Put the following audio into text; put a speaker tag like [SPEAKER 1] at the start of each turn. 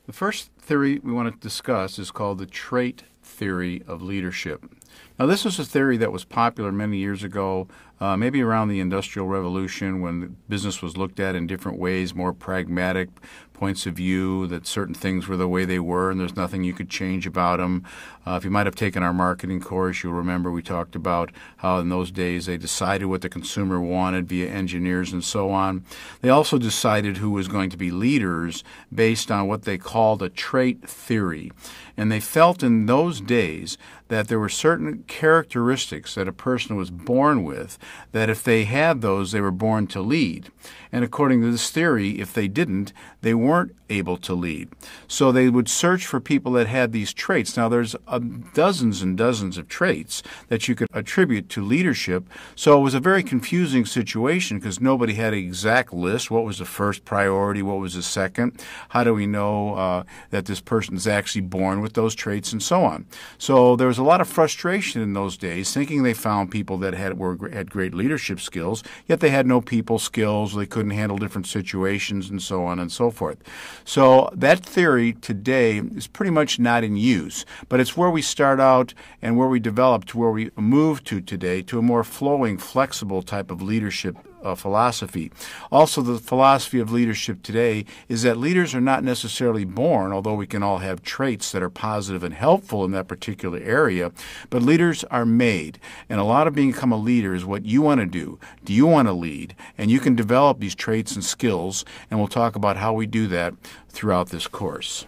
[SPEAKER 1] The first theory we want to discuss is called the trait theory of leadership. Now, this was a theory that was popular many years ago, maybe around the Industrial Revolution, when business was looked at in different ways, more pragmatic points of view, that certain things were the way they were and there's nothing you could change about them. If you might have taken our marketing course, you'll remember we talked about how in those days they decided what the consumer wanted via engineers and so on. They also decided who was going to be leaders based on what they called a trait theory. And they felt in those days that there were certain characteristics that a person was born with, that if they had those, they were born to lead. And according to this theory, if they didn't, they weren't able to lead. So they would search for people that had these traits. Now, there's dozens and dozens of traits that you could attribute to leadership. So it was a very confusing situation because nobody had an exact list. What was the first priority? What was the second? How do we know that this person is actually born with those traits and so on? So there was a lot of frustration in those days, thinking they found people that had great leadership skills, yet they had no people skills. They couldn't handle different situations and so on and so forth. So that theory today is pretty much not in use, but it's where we start out and where we develop to where we move to today, to a more flowing, flexible type of leadership philosophy. Also, the philosophy of leadership today is that leaders are not necessarily born, although we can all have traits that are positive and helpful in that particular area, but leaders are made. And a lot of becoming a leader is what you want to do. Do you want to lead? And you can develop these traits and skills, and we'll talk about how we do that throughout this course.